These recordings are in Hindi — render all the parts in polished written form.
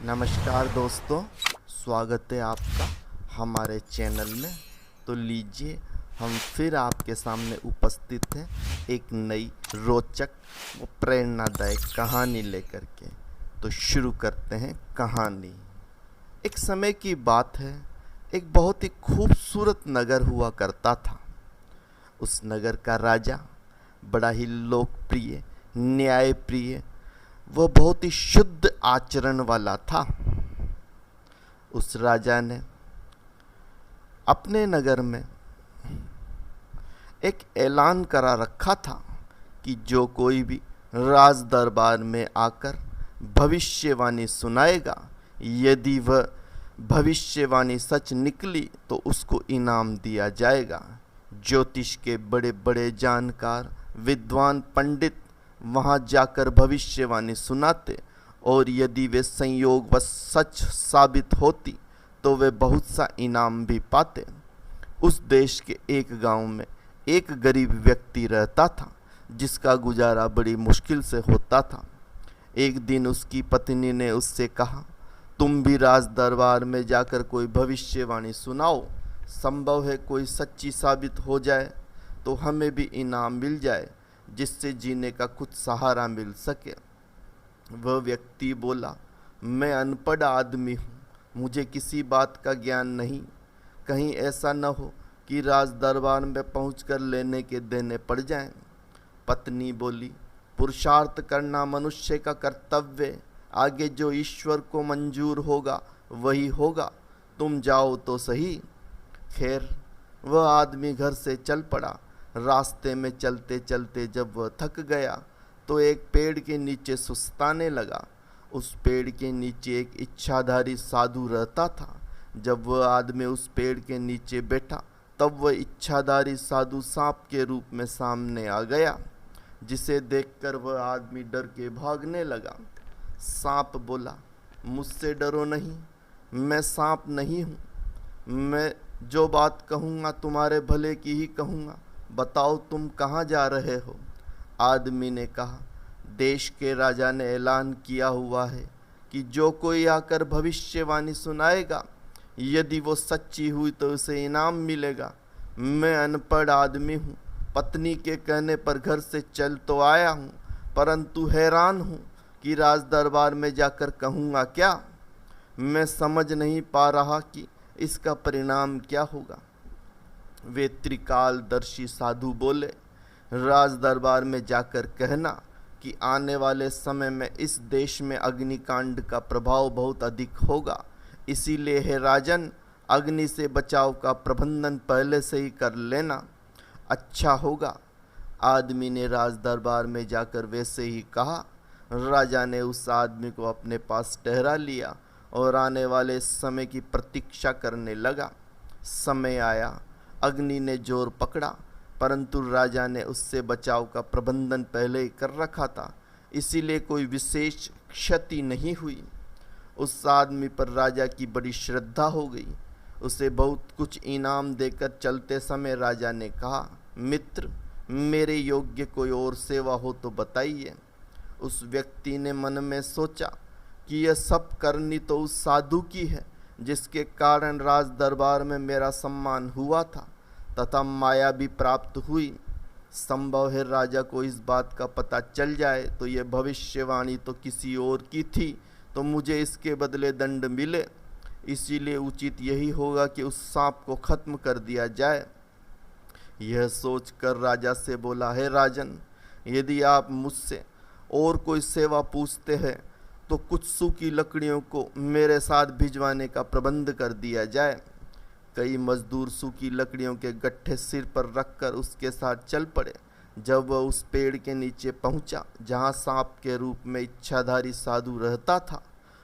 नमस्कार दोस्तों, स्वागत है आपका हमारे चैनल में। तो लीजिए, हम फिर आपके सामने उपस्थित हैं एक नई रोचक व प्रेरणादायक कहानी लेकर के। तो शुरू करते हैं कहानी। एक समय की बात है, एक बहुत ही खूबसूरत नगर हुआ करता था। उस नगर का राजा बड़ा ही लोकप्रिय, न्यायप्रिय, वह बहुत ही शुद्ध आचरण वाला था। उस राजा ने अपने नगर में एक ऐलान करा रखा था कि जो कोई भी राज दरबार में आकर भविष्यवाणी सुनाएगा, यदि वह भविष्यवाणी सच निकली तो उसको इनाम दिया जाएगा। ज्योतिष के बड़े बड़े जानकार, विद्वान पंडित वहाँ जाकर भविष्यवाणी सुनाते और यदि वे संयोगवश सच साबित होती तो वे बहुत सा इनाम भी पाते। उस देश के एक गांव में एक गरीब व्यक्ति रहता था जिसका गुजारा बड़ी मुश्किल से होता था। एक दिन उसकी पत्नी ने उससे कहा, तुम भी राज दरबार में जाकर कोई भविष्यवाणी सुनाओ, संभव है कोई सच्ची साबित हो जाए तो हमें भी इनाम मिल जाए, जिससे जीने का कुछ सहारा मिल सके। वह व्यक्ति बोला, मैं अनपढ़ आदमी हूँ, मुझे किसी बात का ज्ञान नहीं। कहीं ऐसा न हो कि राज दरबार में पहुंचकर लेने के देने पड़ जाएं। पत्नी बोली, पुरुषार्थ करना मनुष्य का कर्तव्य, आगे जो ईश्वर को मंजूर होगा वही होगा, तुम जाओ तो सही। खैर, वह आदमी घर से चल पड़ा। रास्ते में चलते चलते जब वह थक गया तो एक पेड़ के नीचे सुस्ताने लगा। उस पेड़ के नीचे एक इच्छाधारी साधु रहता था। जब वह आदमी उस पेड़ के नीचे बैठा तब वह इच्छाधारी साधु सांप के रूप में सामने आ गया, जिसे देखकर वह आदमी डर के भागने लगा। सांप बोला, मुझसे डरो नहीं, मैं सांप नहीं हूँ। मैं जो बात कहूँगा तुम्हारे भले की ही कहूँगा, बताओ तुम कहाँ जा रहे हो। आदमी ने कहा, देश के राजा ने ऐलान किया हुआ है कि जो कोई आकर भविष्यवाणी सुनाएगा, यदि वो सच्ची हुई तो उसे इनाम मिलेगा। मैं अनपढ़ आदमी हूँ, पत्नी के कहने पर घर से चल तो आया हूँ, परंतु हैरान हूँ कि राज दरबार में जाकर कहूँगा क्या। मैं समझ नहीं पा रहा कि इसका परिणाम क्या होगा। वे त्रिकालदर्शी साधु बोले, राज दरबार में जाकर कहना कि आने वाले समय में इस देश में अग्निकांड का प्रभाव बहुत अधिक होगा, इसीलिए हे राजन, अग्नि से बचाव का प्रबंधन पहले से ही कर लेना, अच्छा होगा। आदमी ने राज दरबार में जाकर वैसे ही कहा। राजा ने उस आदमी को अपने पास ठहरा लिया और आने वाले समय की प्रतीक्षा करने लगा। समय आया, अग्नि ने जोर पकड़ा, परंतु राजा ने उससे बचाव का प्रबंधन पहले ही कर रखा था, इसीलिए कोई विशेष क्षति नहीं हुई। उस आदमी पर राजा की बड़ी श्रद्धा हो गई। उसे बहुत कुछ इनाम देकर चलते समय राजा ने कहा, मित्र, मेरे योग्य कोई और सेवा हो तो बताइए। उस व्यक्ति ने मन में सोचा कि यह सब करनी तो उस साधु की है जिसके कारण राज दरबार में मेरा सम्मान हुआ था तथा माया भी प्राप्त हुई। संभव है राजा को इस बात का पता चल जाए तो यह भविष्यवाणी तो किसी और की थी, तो मुझे इसके बदले दंड मिले। इसीलिए उचित यही होगा कि उस सांप को खत्म कर दिया जाए। यह सोचकर राजा से बोला, हे राजन, यदि आप मुझसे और कोई सेवा पूछते हैं तो कुछ सूखी लकड़ियों को मेरे साथ भिजवाने का प्रबंध कर दिया जाए। कई मजदूर सूखी लकड़ियों के गट्ठे सिर पर रखकर उसके साथ चल पड़े। जब वह उस पेड़ के नीचे पहुंचा जहां सांप के रूप में इच्छाधारी साधु रहता था,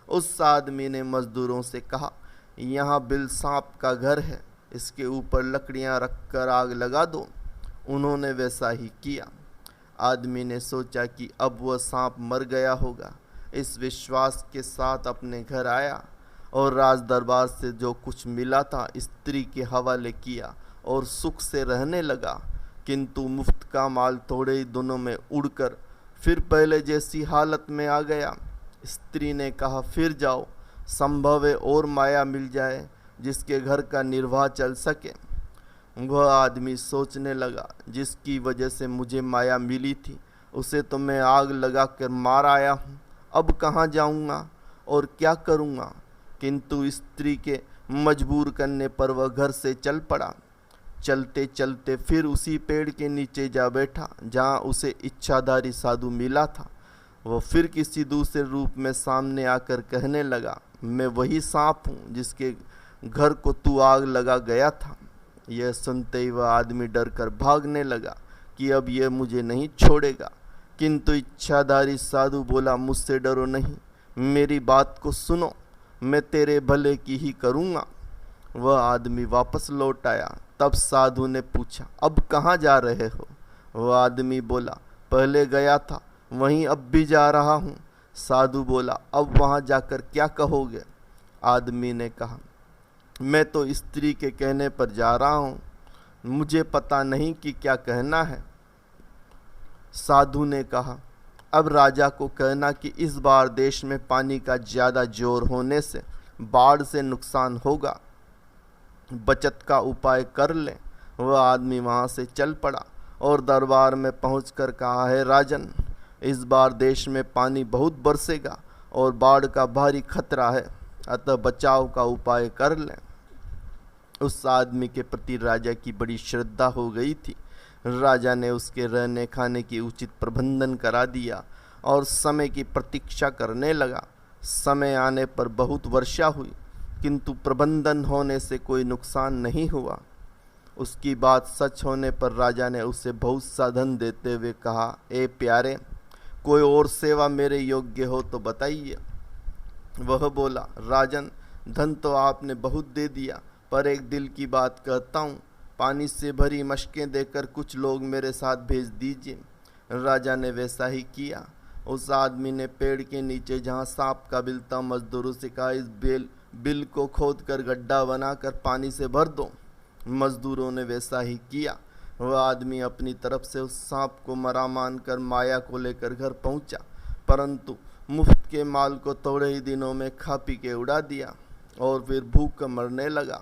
उस आदमी ने मजदूरों से कहा, यहाँ बिल सांप का घर है, इसके ऊपर लकड़ियां रखकर आग लगा दो। उन्होंने वैसा ही किया। आदमी ने सोचा कि अब वह सांप मर गया होगा। इस विश्वास के साथ अपने घर आया और राज दरबार से जो कुछ मिला था स्त्री के हवाले किया और सुख से रहने लगा। किंतु मुफ्त का माल थोड़े ही दिनों में उड़कर फिर पहले जैसी हालत में आ गया। स्त्री ने कहा, फिर जाओ, संभव है और माया मिल जाए जिसके घर का निर्वाह चल सके। वह आदमी सोचने लगा, जिसकी वजह से मुझे माया मिली थी उसे तो मैं आग लगा कर मार आया हूँ, अब कहाँ जाऊँगा और क्या करूँगा। किंतु स्त्री के मजबूर करने पर वह घर से चल पड़ा। चलते चलते फिर उसी पेड़ के नीचे जा बैठा जहाँ उसे इच्छाधारी साधु मिला था। वह फिर किसी दूसरे रूप में सामने आकर कहने लगा, मैं वही सांप हूँ जिसके घर को तू आग लगा गया था। यह सुनते ही वह आदमी डर कर भागने लगा कि अब यह मुझे नहीं छोड़ेगा। किंतु इच्छाधारी साधु बोला, मुझसे डरो नहीं, मेरी बात को सुनो, मैं तेरे भले की ही करूँगा। वह आदमी वापस लौट आया। तब साधु ने पूछा, अब कहाँ जा रहे हो? वह आदमी बोला, पहले गया था वहीं अब भी जा रहा हूँ। साधु बोला, अब वहाँ जाकर क्या कहोगे? आदमी ने कहा, मैं तो स्त्री के कहने पर जा रहा हूँ, मुझे पता नहीं कि क्या कहना है। साधु ने कहा, अब राजा को कहना कि इस बार देश में पानी का ज़्यादा जोर होने से बाढ़ से नुकसान होगा, बचत का उपाय कर लें। वह आदमी वहाँ से चल पड़ा और दरबार में पहुंचकर कहा, है राजन, इस बार देश में पानी बहुत बरसेगा और बाढ़ का भारी खतरा है, अतः बचाव का उपाय कर लें। उस आदमी के प्रति राजा की बड़ी श्रद्धा हो गई थी। राजा ने उसके रहने खाने की उचित प्रबंधन करा दिया और समय की प्रतीक्षा करने लगा। समय आने पर बहुत वर्षा हुई, किंतु प्रबंधन होने से कोई नुकसान नहीं हुआ। उसकी बात सच होने पर राजा ने उसे बहुत सा धन देते हुए कहा, ए प्यारे, कोई और सेवा मेरे योग्य हो तो बताइए। वह बोला, राजन, धन तो आपने बहुत दे दिया, पर एक दिल की बात कहता हूँ, पानी से भरी मशकें देकर कुछ लोग मेरे साथ भेज दीजिए। राजा ने वैसा ही किया। उस आदमी ने पेड़ के नीचे जहाँ सांप का बिल था, मजदूरों से कहा, इस बिल को खोद कर गड्ढा बनाकर पानी से भर दो। मजदूरों ने वैसा ही किया। वह आदमी अपनी तरफ से उस सांप को मरा मानकर माया को लेकर घर पहुंचा, परंतु मुफ्त के माल को थोड़े ही दिनों में खा पी के उड़ा दिया और फिर भूख मरने लगा।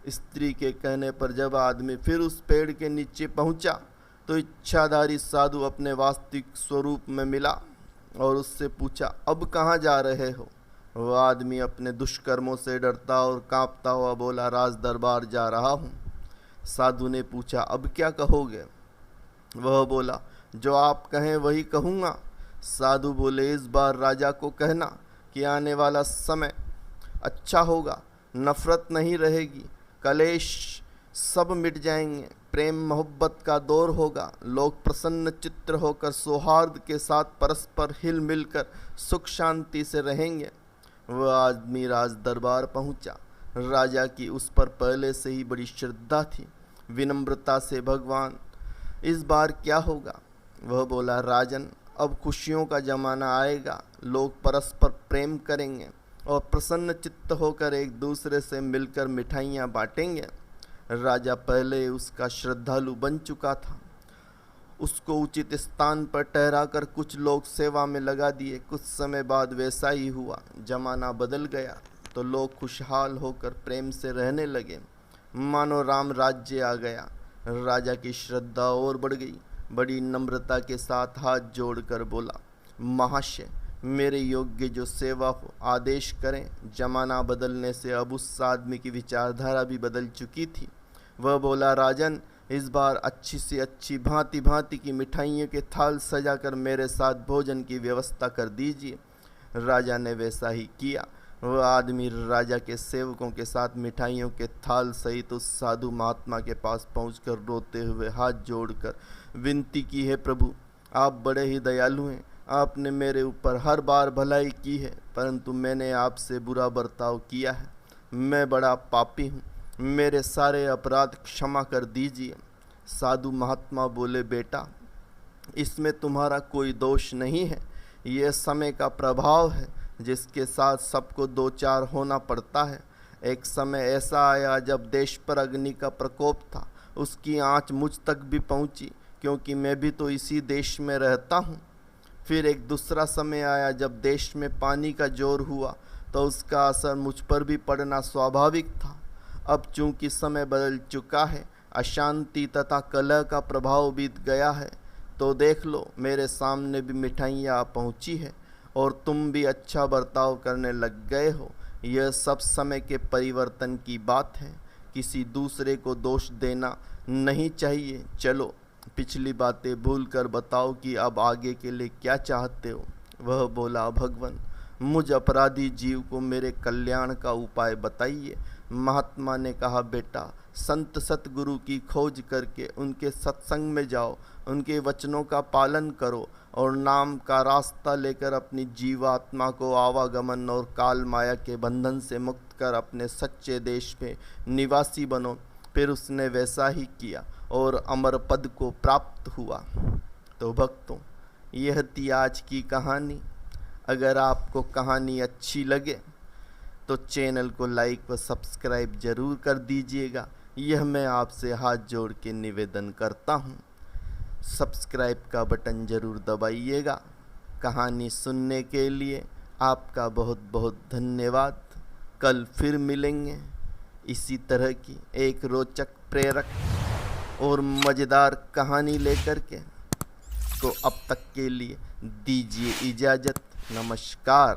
स्त्री के कहने पर जब आदमी फिर उस पेड़ के नीचे पहुंचा तो इच्छाधारी साधु अपने वास्तविक स्वरूप में मिला और उससे पूछा, अब कहाँ जा रहे हो? वह आदमी अपने दुष्कर्मों से डरता और कांपता हुआ बोला, राज दरबार जा रहा हूँ। साधु ने पूछा, अब क्या कहोगे? वह बोला, जो आप कहें वही कहूँगा। साधु बोले, इस बार राजा को कहना कि आने वाला समय अच्छा होगा, नफरत नहीं रहेगी, कलेश सब मिट जाएंगे, प्रेम मोहब्बत का दौर होगा, लोग प्रसन्न चित्त होकर सौहार्द के साथ परस्पर हिल मिलकर सुख शांति से रहेंगे। वह आदमी राज दरबार पहुंचा। राजा की उस पर पहले से ही बड़ी श्रद्धा थी। विनम्रता से, भगवान, इस बार क्या होगा? वह बोला, राजन, अब खुशियों का जमाना आएगा, लोग परस्पर प्रेम करेंगे और प्रसन्न चित्त होकर एक दूसरे से मिलकर मिठाइयाँ बांटेंगे। राजा पहले उसका श्रद्धालु बन चुका था। उसको उचित स्थान पर ठहराकर कुछ लोग सेवा में लगा दिए। कुछ समय बाद वैसा ही हुआ। जमाना बदल गया तो लोग खुशहाल होकर प्रेम से रहने लगे, मानो राम राज्य आ गया। राजा की श्रद्धा और बढ़ गई। बड़ी नम्रता के साथ हाथ जोड़कर बोला, महाशय, मेरे योग्य जो सेवा हो आदेश करें। जमाना बदलने से अब उस आदमी की विचारधारा भी बदल चुकी थी। वह बोला, राजन, इस बार अच्छी से अच्छी भांति भांति की मिठाइयों के थाल सजाकर मेरे साथ भोजन की व्यवस्था कर दीजिए। राजा ने वैसा ही किया। वह आदमी राजा के सेवकों के साथ मिठाइयों के थाल सहित उस साधु महात्मा के पास पहुंचकर रोते हुए हाथ जोड़कर विनती की, है प्रभु, आप बड़े ही दयालु हैं। आपने मेरे ऊपर हर बार भलाई की है, परंतु मैंने आपसे बुरा बर्ताव किया है। मैं बड़ा पापी हूँ, मेरे सारे अपराध क्षमा कर दीजिए। साधु महात्मा बोले, बेटा, इसमें तुम्हारा कोई दोष नहीं है। यह समय का प्रभाव है जिसके साथ सबको दो चार होना पड़ता है। एक समय ऐसा आया जब देश पर अग्नि का प्रकोप था। उसकी आँच मुझ तक भी पहुँची, क्योंकि मैं भी तो इसी देश में रहता हूँ। फिर एक दूसरा समय आया जब देश में पानी का जोर हुआ तो उसका असर मुझ पर भी पड़ना स्वाभाविक था। अब चूंकि समय बदल चुका है, अशांति तथा कलह का प्रभाव बीत गया है, तो देख लो मेरे सामने भी मिठाइयाँ पहुँची है और तुम भी अच्छा बर्ताव करने लग गए हो। यह सब समय के परिवर्तन की बात है, किसी दूसरे को दोष देना नहीं चाहिए। चलो पिछली बातें भूल कर बताओ कि अब आगे के लिए क्या चाहते हो। वह बोला, भगवान मुझ अपराधी जीव को मेरे कल्याण का उपाय बताइए। महात्मा ने कहा, बेटा संत सतगुरु की खोज करके उनके सत्संग में जाओ, उनके वचनों का पालन करो और नाम का रास्ता लेकर अपनी जीवात्मा को आवागमन और काल माया के बंधन से मुक्त कर अपने सच्चे देश में निवासी बनो। फिर उसने वैसा ही किया और अमर पद को प्राप्त हुआ। तो भक्तों, यह थी आज की कहानी। अगर आपको कहानी अच्छी लगे तो चैनल को लाइक व सब्सक्राइब जरूर कर दीजिएगा। यह मैं आपसे हाथ जोड़ के निवेदन करता हूँ। सब्सक्राइब का बटन जरूर दबाइएगा। कहानी सुनने के लिए आपका बहुत बहुत धन्यवाद। कल फिर मिलेंगे इसी तरह की एक रोचक, प्रेरक और मज़ेदार कहानी लेकर के। तो अब तक के लिए दीजिए इजाज़त। नमस्कार।